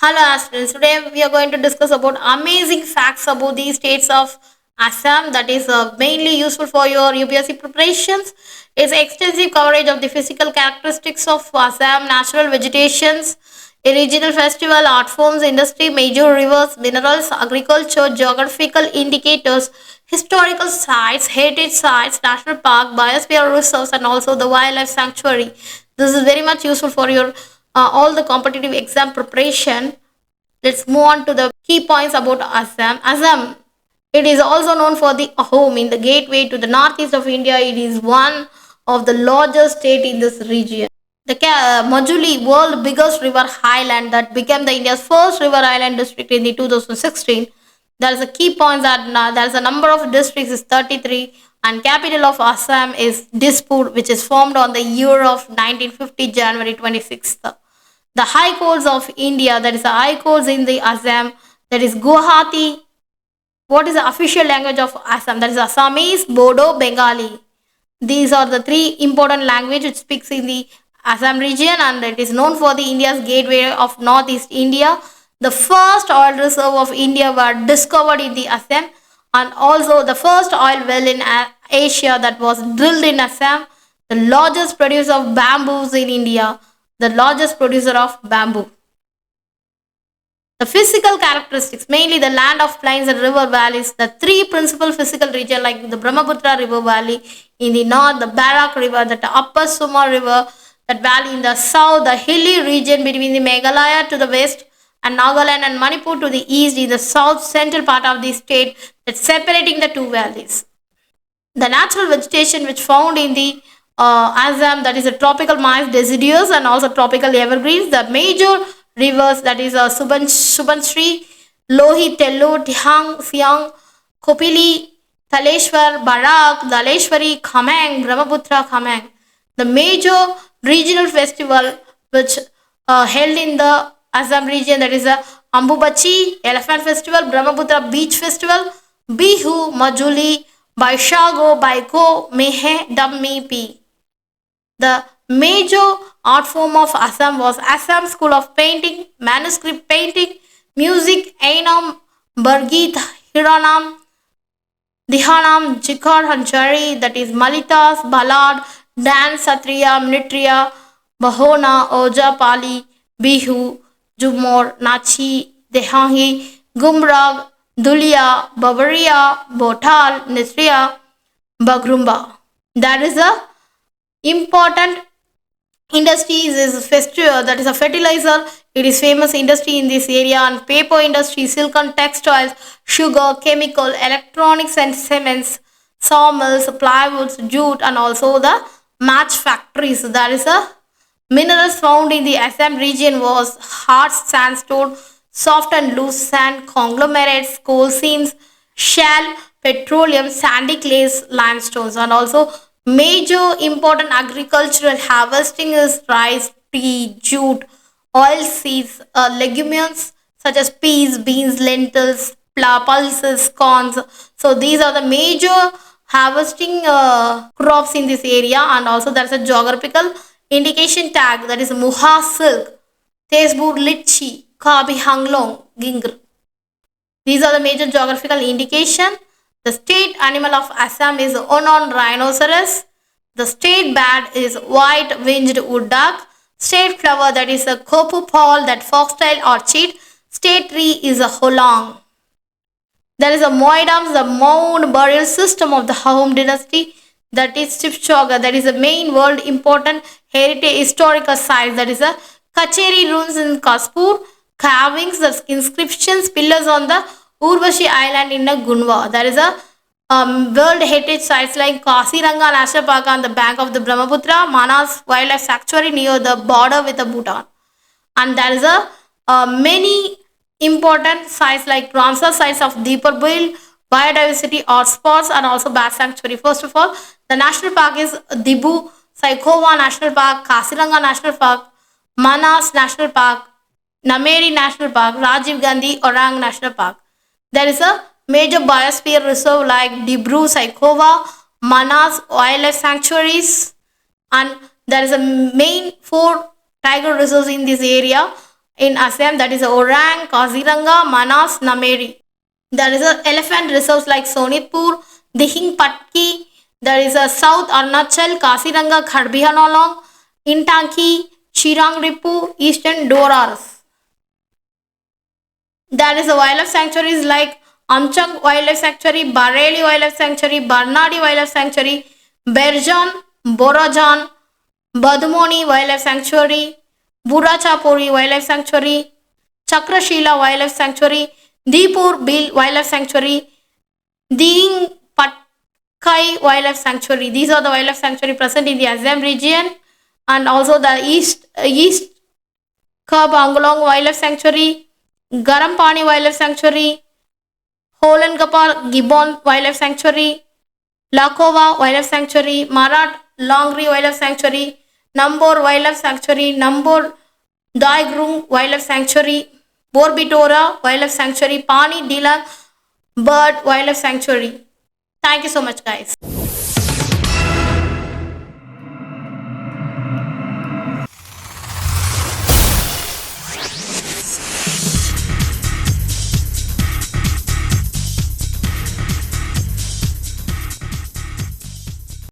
Hello aspirants, today we are going to discuss about amazing facts about the states of Assam that is mainly useful for your UPSC preparations. It's extensive coverage of the physical characteristics of Assam, natural vegetations, a regional festival, art forms, industry, major rivers, minerals, agriculture, geographical indicators, historical sites, heritage sites, national park, biosphere reserves and also the wildlife sanctuary. This is very much useful for your all the competitive exam preparation. Let's move on to the key points about Assam. Assam, it is also known for the home in the gateway to the northeast of India. It is one of the largest state in this region. The Majuli, world biggest river highland that became the India's first river island district in the 2016. There is a key point that there is a number of districts is 33 and capital of Assam is Dispur, which is formed on the year of 1950 January 26th. The high courts of India, that is the high courts in the Assam, that is Guwahati. What is the official language of Assam? That is Assamese, Bodo, Bengali. These are the three important languages which speaks in the Assam region and it is known for the India's gateway of Northeast India. The first oil reserve of India were discovered in the Assam and also the first oil well in Asia that was drilled in Assam. The largest producer of bamboos in India, the largest producer of bamboo. The physical characteristics, mainly the land of plains and river valleys, the three principal physical regions like the Brahmaputra River Valley in the north, the Barak River, the Upper Suma River, that valley in the south, the hilly region between the Meghalaya to the west and Nagaland and Manipur to the east in the south central part of the state that's separating the two valleys. The natural vegetation which found in the Assam, that is a tropical moist deciduous and also tropical evergreens. The major rivers, that is Subansri, Lohi, Tellu, Tihang, Siang, Kopili, Thaleshwar, Barak, Daleshwari, Khamang, Brahmaputra, Khamang. The major regional festival which held in the Assam region, that is a Ambubachi Elephant Festival, Brahmaputra Beach Festival, Bihu, Majuli, Baishago, Baiko, Mehe, Dammi, Pi. The major art form of Assam was Assam School of Painting, Manuscript Painting, Music, Ainam, Bargit, Hiranam, Dihanam, Jikar, Hanchari, that is Malitas, Ballad, Dance, Satriya, Mnitriya, Bahona, Oja, Pali, Bihu, Jumor, Nachi, Dehangi, Gumrag, Dulia, Bavaria, Botal, Nisriya, Bagrumba. That is a important industries is festival, that is a fertilizer. It is famous industry in this area and paper industry, silk and textiles, sugar, chemical, electronics and cements, sawmills, plywoods, jute and also the match factories. There is a minerals found in the Assam region was hard sandstone, soft and loose sand, conglomerates, coal seams, shale, petroleum, sandy clays, limestones, and also major important agricultural harvesting is rice, tea, jute, oil seeds, legumes such as peas, beans, lentils, pulses, corns. So these are the major harvesting crops in this area, and also there's a geographical indication tag that is Muha silk, Tesbur litchi, Kabi hanglong, gingr. These are the major geographical indication. The state animal of Assam is Onon rhinoceros. The state bat is white winged wood duck. State flower, that is a kopu paul, that foxtail orchid. State tree is a holong. There is a Moidams, the mound burial system of the Home dynasty, that is Chipchoga, that is a main world important heritage historical site, that is a Kacheri ruins in Kaspur, carvings, the inscriptions, pillars on the Urvashi Island in the Gunwa. There is a world heritage sites like Kasiranga National Park on the bank of the Brahmaputra, Manas Wildlife Sanctuary near the border with the Bhutan. And there is a many important sites like Ramsar sites of Deeper Bill, biodiversity hotspots and also bat sanctuary. First of all, the national park is Dibu, Saikova National Park, Kasiranga National Park, Manas National Park, Nameri National Park, Rajiv Gandhi Orang National Park. There is a major biosphere reserve like Dibru, Saikova, Manas Wildlife Sanctuaries, and there is a main four tiger reserves in this area. in Assam, that is Orang, Kaziranga, Manas, Nameri. There is a elephant reserves like Sonitpur, Dihing Patki. There is a South Arunachal, Kasiranga, Khadbihanolong, Intanki, Chirangripu, Eastern Doras. There is a wildlife sanctuaries like Amchang Wildlife Sanctuary, Bareilly Wildlife Sanctuary, Barnadi Wildlife Sanctuary, Berjan, Borajan, Badmoni Wildlife Sanctuary, Burachapuri Wildlife Sanctuary, Chakrashila Wildlife Sanctuary, Deepur Bill Wildlife Sanctuary, Ding Patkai Wildlife Sanctuary. These are the wildlife sanctuary present in the Assam region, and also the East Kab Anglong Wildlife Sanctuary, Garampani Wildlife Sanctuary, Holengapar Gibbon Wildlife Sanctuary, Lakova Wildlife Sanctuary, Marat Longri Wildlife Sanctuary, Nambor Wildlife Sanctuary, Nambor Daigrung Wildlife Sanctuary, Borbitora Wildlife Sanctuary, Pani Dilang Bird Wildlife Sanctuary. Thank you so much, guys.